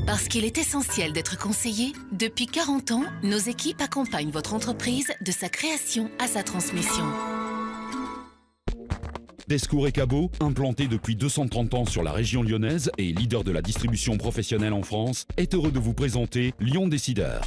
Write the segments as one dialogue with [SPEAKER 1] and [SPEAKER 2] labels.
[SPEAKER 1] Parce qu'il est essentiel d'être conseillé, depuis 40 ans, nos équipes accompagnent votre entreprise de sa création à sa transmission.
[SPEAKER 2] Descours et Cabot, implanté depuis 230 ans sur la région lyonnaise et leader de la distribution professionnelle en France, est heureux de vous présenter Lyon Décideur.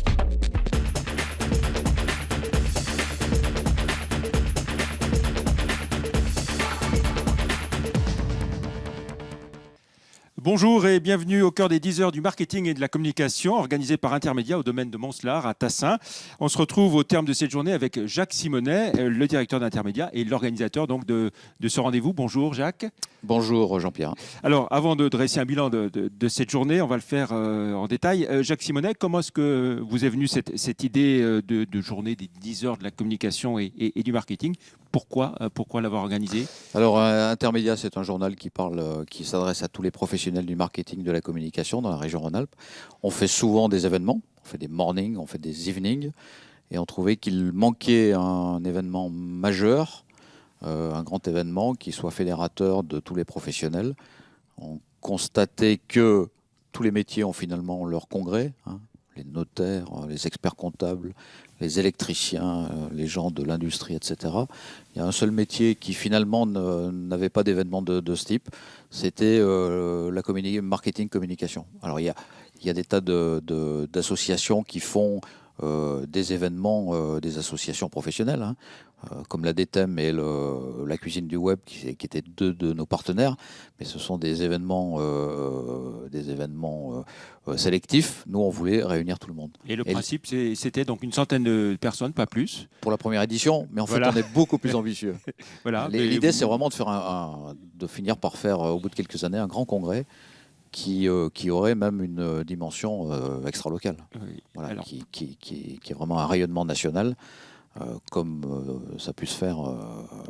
[SPEAKER 3] Bonjour et bienvenue au cœur des 10 heures du marketing et de la communication organisé par Intermédia au domaine de Moncelar à Tassin. On se retrouve au terme de cette journée avec Jacques Simonet, le directeur d'Intermédia et l'organisateur donc de ce rendez-vous. Bonjour Jacques.
[SPEAKER 4] Bonjour Jean-Pierre.
[SPEAKER 3] Alors avant de dresser un bilan de cette journée, on va le faire en détail. Jacques Simonet, comment est-ce que vous est venue cette idée de journée des 10 heures de la communication et du marketing ? Pourquoi l'avoir organisé ?
[SPEAKER 4] Alors Intermédia, c'est un journal qui s'adresse à tous les professionnels du marketing, de la communication dans la région Rhône-Alpes. On fait souvent des événements, on fait des mornings, on fait des evenings, et on trouvait qu'il manquait un événement majeur, un grand événement qui soit fédérateur de tous les professionnels. On constatait que tous les métiers ont finalement leur congrès, les notaires, les experts comptables, les électriciens, les gens de l'industrie, etc. Il y a un seul métier qui finalement n'avait pas d'événement de ce type, c'était la marketing communication. Alors il y a des tas d'associations qui font des événements, des associations professionnelles, comme la DTEM et la Cuisine du Web, qui étaient deux de nos partenaires, mais ce sont des événements sélectifs. Nous, on voulait réunir tout le monde.
[SPEAKER 3] Et le principe, c'était donc une centaine de personnes, pas plus.
[SPEAKER 4] Pour la première édition, mais en fait, on est beaucoup plus ambitieux.
[SPEAKER 3] Voilà.
[SPEAKER 4] L'idée, c'est vraiment de finir par faire, au bout de quelques années, un grand congrès qui aurait même une dimension extra-locale,
[SPEAKER 3] Oui.
[SPEAKER 4] voilà,
[SPEAKER 3] Alors,
[SPEAKER 4] qui est vraiment un rayonnement national, comme ça peut se faire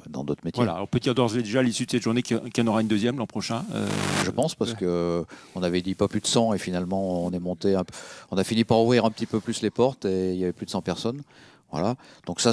[SPEAKER 4] dans d'autres métiers.
[SPEAKER 3] voilà, on peut dire d'ores et déjà à l'issue de cette journée qu'il y en aura une deuxième l'an prochain.
[SPEAKER 4] Je pense, parce qu'on avait dit pas plus de 100 et finalement on a fini par ouvrir un petit peu plus les portes et il y avait plus de 100 personnes. Voilà. Donc ça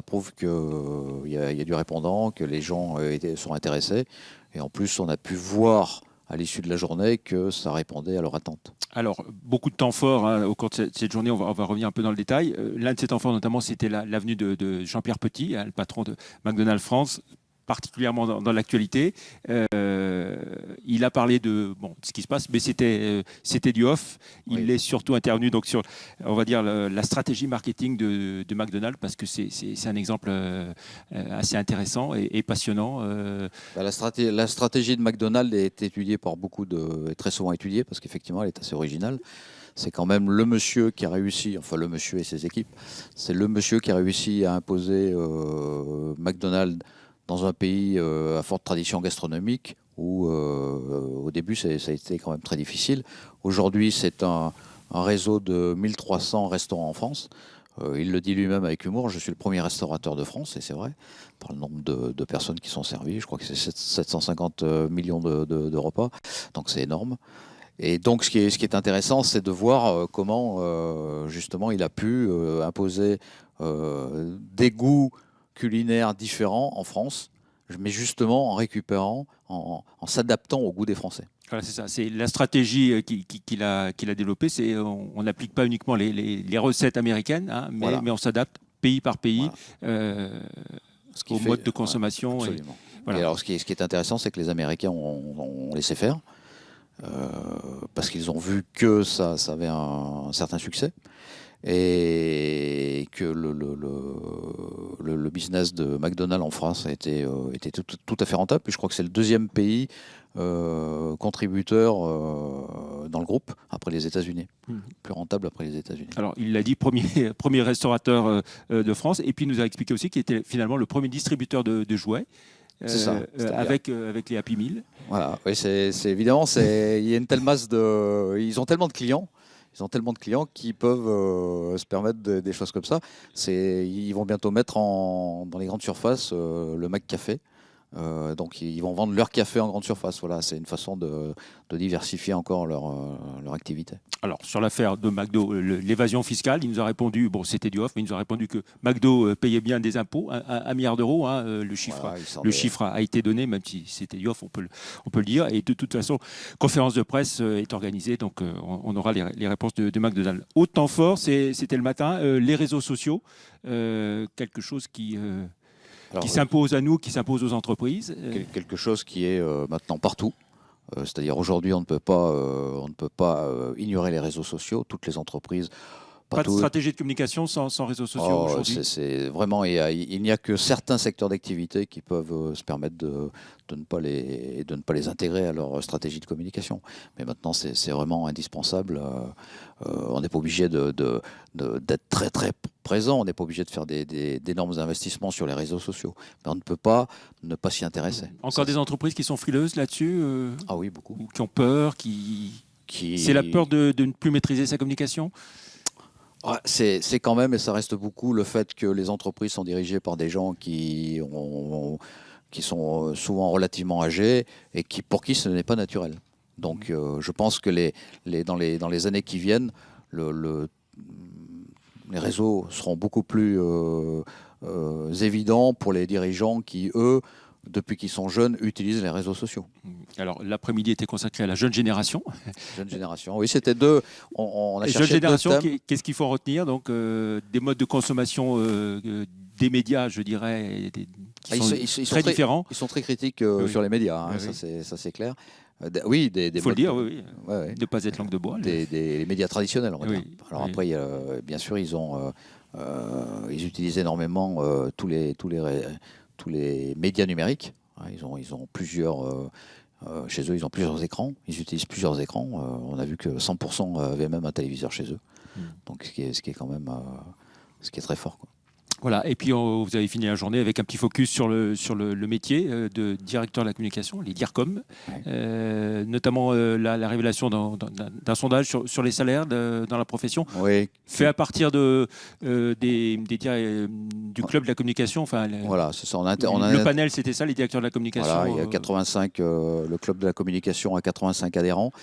[SPEAKER 4] prouve qu'il y a du répondant, que les gens sont intéressés, et en plus on a pu voir à l'issue de la journée que ça répondait à leur attente.
[SPEAKER 3] Alors, beaucoup de temps forts au cours de cette journée, on va revenir un peu dans le détail. L'un de ces temps forts, notamment, c'était l'avenue de Jean-Pierre Petit, le patron de McDonald's France, particulièrement dans l'actualité. Il a parlé de ce qui se passe, mais c'était du off. Il
[SPEAKER 4] Oui.
[SPEAKER 3] est surtout intervenu donc, sur, on va dire, la stratégie marketing de McDonald's, parce que c'est un exemple assez intéressant et passionnant.
[SPEAKER 4] La stratégie de McDonald's est étudiée par est très souvent étudiée, parce qu'effectivement, elle est assez originale. C'est quand même le monsieur qui a réussi, enfin le monsieur et ses équipes, c'est le monsieur qui a réussi à imposer McDonald's dans un pays à forte tradition gastronomique, où au début ça a été quand même très difficile. Aujourd'hui, c'est un réseau de 1300 restaurants en France. Il le dit lui-même avec humour: je suis le premier restaurateur de France, et c'est vrai, par le nombre de personnes qui sont servies. Je crois que c'est 750 millions de repas, donc c'est énorme. Et donc ce qui est intéressant, c'est de voir comment justement il a pu imposer des goûts culinaires différents en France, mais justement en récupérant, en s'adaptant au goût des Français.
[SPEAKER 3] Voilà, c'est ça. C'est la stratégie qu'il a développée. On n'applique pas uniquement les recettes américaines, mais,
[SPEAKER 4] Voilà.
[SPEAKER 3] mais on s'adapte pays par pays
[SPEAKER 4] Voilà.
[SPEAKER 3] au mode de consommation.
[SPEAKER 4] Absolument.
[SPEAKER 3] Voilà.
[SPEAKER 4] Et alors ce qui est intéressant, c'est que les Américains ont laissé faire, parce qu'ils ont vu que ça avait un certain succès, et que le business de McDonald's en France était tout à fait rentable. Puis je crois que c'est le deuxième pays contributeur dans le groupe, après les États-Unis. Plus rentable après les États-Unis.
[SPEAKER 3] Alors, il l'a dit, premier restaurateur de France, et puis il nous a expliqué aussi qu'il était finalement le premier distributeur de jouets.
[SPEAKER 4] C'est ça,
[SPEAKER 3] avec les Happy Meal.
[SPEAKER 4] Voilà, oui, c'est évidemment, il y a une telle masse ils ont tellement de clients. Ils ont tellement de clients qui peuvent se permettre des choses comme ça. Ils vont bientôt mettre dans les grandes surfaces le McCafé. Donc ils vont vendre leur café en grande surface. Voilà, c'est une façon de diversifier encore leur activité.
[SPEAKER 3] Alors, sur l'affaire de McDo, l'évasion fiscale, il nous a répondu, bon, c'était du off, mais il nous a répondu que McDo payait bien des impôts, 1 milliard d'euros. Le chiffre a été donné, même si c'était du off, on peut le dire. Et de toute façon, conférence de presse est organisée, donc on aura les réponses de McDonald's. Autre temps fort, c'était le matin, les réseaux sociaux, quelque chose qui s'impose à nous, qui s'impose aux entreprises.
[SPEAKER 4] Quelque chose qui est maintenant partout. C'est-à-dire aujourd'hui, on ne peut pas ignorer les réseaux sociaux. Toutes les entreprises.
[SPEAKER 3] Pas de stratégie de communication sans réseaux sociaux aujourd'hui.
[SPEAKER 4] C'est vraiment, il n'y a que certains secteurs d'activité qui peuvent se permettre de ne pas les intégrer à leur stratégie de communication. Mais maintenant, c'est vraiment indispensable. On n'est pas obligé d'être très très présent. On n'est pas obligé de faire d'énormes investissements sur les réseaux sociaux. Mais on ne peut pas ne pas s'y intéresser.
[SPEAKER 3] Encore des entreprises qui sont frileuses là-dessus
[SPEAKER 4] Ah oui, beaucoup.
[SPEAKER 3] Ou qui ont peur, c'est la peur de ne plus maîtriser sa communication.
[SPEAKER 4] C'est quand même, et ça reste beaucoup, le fait que les entreprises sont dirigées par des gens qui sont souvent relativement âgés et pour qui ce n'est pas naturel. Donc je pense que dans les années qui viennent, les réseaux seront beaucoup plus évidents pour les dirigeants qui, eux, depuis qu'ils sont jeunes, utilisent les réseaux sociaux.
[SPEAKER 3] Alors, l'après-midi était consacré à la jeune génération.
[SPEAKER 4] Jeune génération, oui, c'était deux. On a cherché
[SPEAKER 3] jeune génération,
[SPEAKER 4] deux thèmes.
[SPEAKER 3] Qu'est-ce qu'il faut en retenir? Donc, des modes de consommation des médias, je dirais, qui sont très différents.
[SPEAKER 4] Ils sont très critiques sur les médias, hein, ça c'est clair.
[SPEAKER 3] Oui, il faut le dire, oui. Ouais. Ne pas être langue de bois.
[SPEAKER 4] Des médias traditionnels, on va dire. Alors après, bien sûr, ils utilisent énormément tous les médias numériques. Ils ont plusieurs chez eux, ils ont plusieurs écrans. Ils utilisent plusieurs écrans. On a vu que 100% avaient même un téléviseur chez eux. Donc ce qui est très fort, quoi.
[SPEAKER 3] Voilà, et puis vous avez fini la journée avec un petit focus sur le métier de directeur de la communication, les DIRCOM, notamment la révélation d'un sondage sur les salaires dans la profession, fait à partir du club de la communication. Enfin,
[SPEAKER 4] voilà, c'est ça.
[SPEAKER 3] Le panel, c'était ça, les directeurs de la communication.
[SPEAKER 4] Voilà, il y a 85, le club de la communication a 85 adhérents.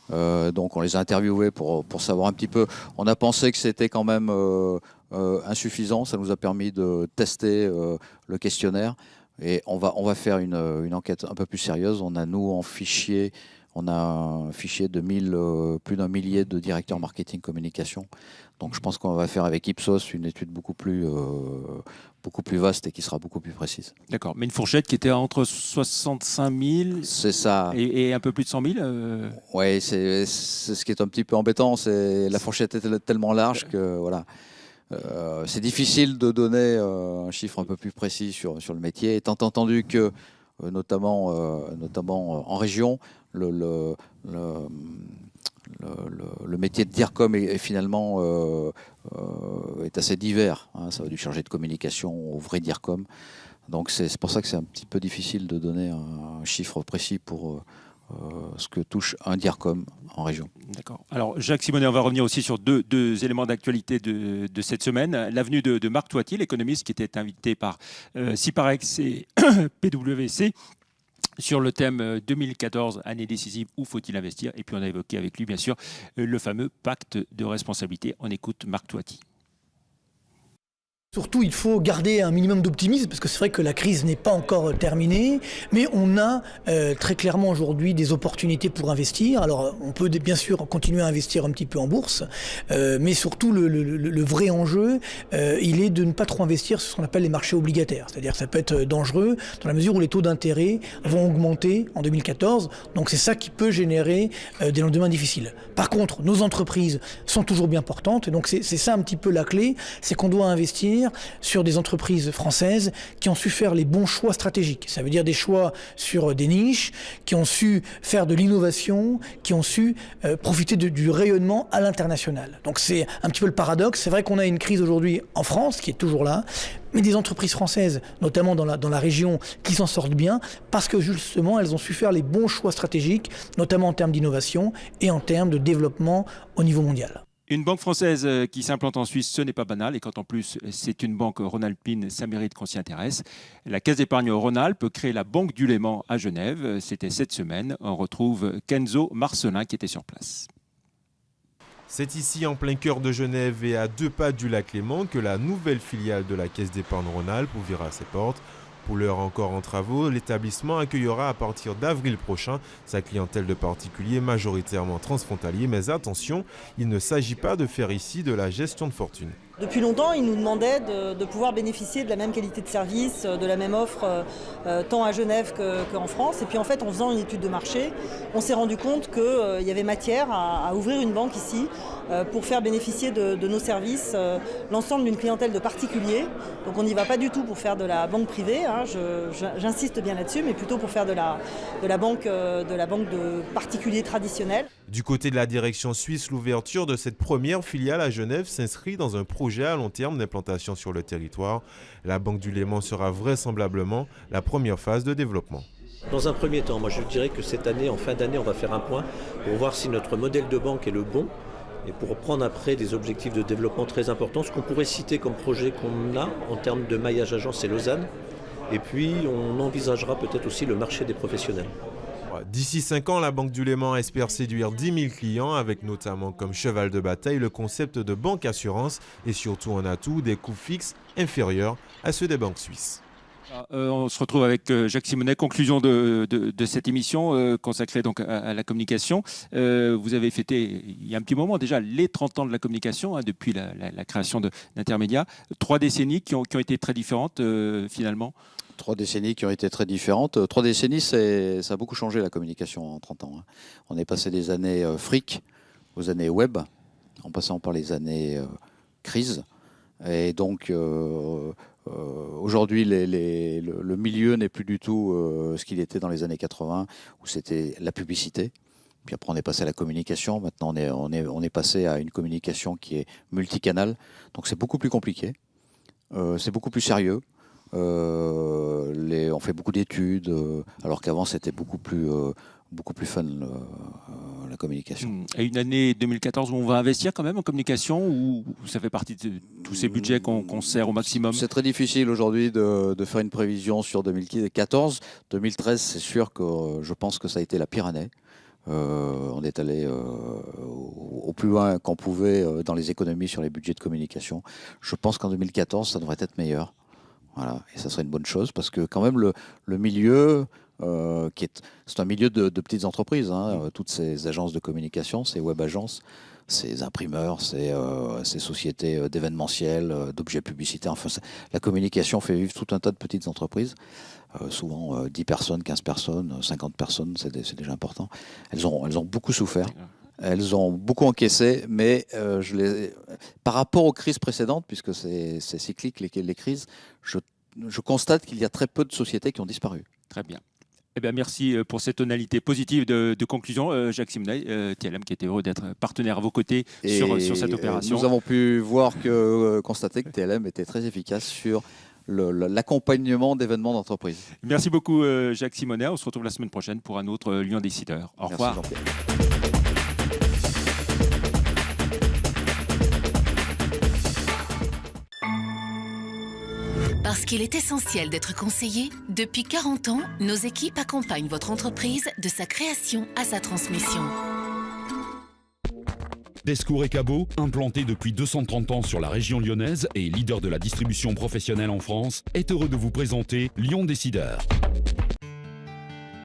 [SPEAKER 4] Donc on les a interviewés pour savoir un petit peu. On a pensé que c'était quand même insuffisant. Ça nous a permis de tester le questionnaire et on va faire une enquête un peu plus sérieuse. On a un fichier de plus d'un millier de directeurs marketing communication. Donc je pense qu'on va faire avec Ipsos une étude beaucoup plus vaste et qui sera beaucoup plus précise.
[SPEAKER 3] D'accord, mais une fourchette qui était entre 65 000
[SPEAKER 4] c'est ça.
[SPEAKER 3] Et un peu plus de 100 000
[SPEAKER 4] Oui, c'est ce qui est un petit peu embêtant. La fourchette est tellement large que voilà. C'est difficile de donner un chiffre un peu plus précis sur le métier, étant entendu que, notamment en région, le métier de DIRCOM est finalement est assez divers. Hein. Ça va du chargé de communication au vrai DIRCOM. Donc c'est pour ça que c'est un petit peu difficile de donner un chiffre précis pour ce que touche un DIRCOM en région. D'accord.
[SPEAKER 3] Alors Jacques Simonet, on va revenir aussi sur deux éléments d'actualité de cette semaine. L'avenue de Marc Toiti, l'économiste qui était invité par Ciparex et PwC sur le thème 2014, année décisive, où faut-il investir? Et puis on a évoqué avec lui bien sûr le fameux pacte de responsabilité. On écoute Marc Toiti.
[SPEAKER 5] Surtout, il faut garder un minimum d'optimisme, parce que c'est vrai que la crise n'est pas encore terminée, mais on a très clairement aujourd'hui des opportunités pour investir. Alors, on peut bien sûr continuer à investir un petit peu en bourse, mais surtout, le vrai enjeu, il est de ne pas trop investir sur ce qu'on appelle les marchés obligataires. C'est-à-dire que ça peut être dangereux dans la mesure où les taux d'intérêt vont augmenter en 2014. Donc, c'est ça qui peut générer des lendemains difficiles. Par contre, nos entreprises sont toujours bien portantes, et donc c'est ça un petit peu la clé, c'est qu'on doit investir sur des entreprises françaises qui ont su faire les bons choix stratégiques. Ça veut dire des choix sur des niches, qui ont su faire de l'innovation, qui ont su profiter du rayonnement à l'international. Donc c'est un petit peu le paradoxe. C'est vrai qu'on a une crise aujourd'hui en France, qui est toujours là, mais des entreprises françaises, notamment dans la région, qui s'en sortent bien, parce que justement, elles ont su faire les bons choix stratégiques, notamment en termes d'innovation et en termes de développement au niveau mondial.
[SPEAKER 3] Une banque française qui s'implante en Suisse, ce n'est pas banal. Et quand en plus c'est une banque rhône-alpine, ça mérite qu'on s'y intéresse. La Caisse d'épargne Rhône-Alpes crée la Banque du Léman à Genève. C'était cette semaine. On retrouve Kenzo Marcelin qui était sur place.
[SPEAKER 6] C'est ici en plein cœur de Genève et à 2 pas du lac Léman que la nouvelle filiale de la Caisse d'épargne Rhône-Alpes ouvrira ses portes. Pour l'heure encore en travaux, l'établissement accueillera à partir d'avril prochain sa clientèle de particuliers majoritairement transfrontaliers. Mais attention, il ne s'agit pas de faire ici de la gestion de fortune.
[SPEAKER 7] Depuis longtemps, ils nous demandaient de pouvoir bénéficier de la même qualité de service, de la même offre, tant à Genève qu'en France. Et puis en fait, en faisant une étude de marché, on s'est rendu compte qu'il y avait matière à ouvrir une banque ici pour faire bénéficier de nos services l'ensemble d'une clientèle de particuliers. Donc on n'y va pas du tout pour faire de la banque privée, hein, j'insiste bien là-dessus, mais plutôt pour faire de la banque de particuliers traditionnels.
[SPEAKER 6] Du côté de la direction suisse, l'ouverture de cette première filiale à Genève s'inscrit dans un projet à long terme d'implantation sur le territoire. La Banque du Léman sera vraisemblablement la première phase de développement.
[SPEAKER 8] Dans un premier temps, moi je dirais que cette année, en fin d'année, on va faire un point pour voir si notre modèle de banque est le bon et pour prendre après des objectifs de développement très importants. Ce qu'on pourrait citer comme projet qu'on a en termes de maillage agence, c'est Lausanne. Et puis on envisagera peut-être aussi le marché des professionnels.
[SPEAKER 6] D'ici 5 ans, la Banque du Léman espère séduire 10 000 clients avec notamment comme cheval de bataille le concept de banque assurance et surtout en atout des coûts fixes inférieurs à ceux des banques suisses.
[SPEAKER 3] On se retrouve avec Jacques Simonet, conclusion de cette émission consacrée donc à la communication. Vous avez fêté il y a un petit moment déjà les 30 ans de la communication, hein, depuis la création d'Intermédia. 3 décennies qui ont été très différentes finalement.
[SPEAKER 4] 3 décennies qui ont été très différentes. 3 décennies, ça a beaucoup changé la communication en 30 ans. Hein. On est passé des années fric aux années web, en passant par les années crise. Et donc aujourd'hui, le milieu n'est plus du tout ce qu'il était dans les années 80, où c'était la publicité. Puis après, on est passé à la communication. Maintenant, on est passé à une communication qui est multicanal. Donc c'est beaucoup plus compliqué. C'est beaucoup plus sérieux. On fait beaucoup d'études, alors qu'avant c'était beaucoup plus fun la communication.
[SPEAKER 3] Et une année 2014 où on va investir quand même en communication, ou ça fait partie de tous ces budgets qu'on sert au maximum?
[SPEAKER 4] C'est très difficile aujourd'hui de faire une prévision sur 2014. 2013, c'est sûr que je pense que ça a été la pire année. On est allé au plus loin qu'on pouvait dans les économies sur les budgets de communication. Je pense qu'en 2014, ça devrait être meilleur. Voilà, et ça serait une bonne chose parce que quand même le milieu, c'est un milieu de petites entreprises, hein, toutes ces agences de communication, ces web agences, ces imprimeurs, ces sociétés d'événementiel, d'objets publicitaires. Enfin, la communication fait vivre tout un tas de petites entreprises, souvent 10 personnes, 15 personnes, 50 personnes, c'est déjà important. Elles ont beaucoup souffert. Elles ont beaucoup encaissé, mais par rapport aux crises précédentes, puisque c'est cyclique les crises, je constate qu'il y a très peu de sociétés qui ont disparu.
[SPEAKER 3] Très bien. Eh bien, merci pour cette tonalité positive de conclusion. Jacques Simonet, TLM, qui était heureux d'être partenaire à vos côtés sur cette opération.
[SPEAKER 4] Nous avons pu constater que TLM était très efficace sur l'accompagnement d'événements d'entreprise.
[SPEAKER 3] Merci beaucoup Jacques Simonet. On se retrouve la semaine prochaine pour un autre Lion Décideur. Au revoir.
[SPEAKER 1] Parce qu'il est essentiel d'être conseillé, depuis 40 ans, nos équipes accompagnent votre entreprise de sa création à sa transmission.
[SPEAKER 2] Descours et Cabot, implanté depuis 230 ans sur la région lyonnaise et leader de la distribution professionnelle en France, est heureux de vous présenter Lion Décideur.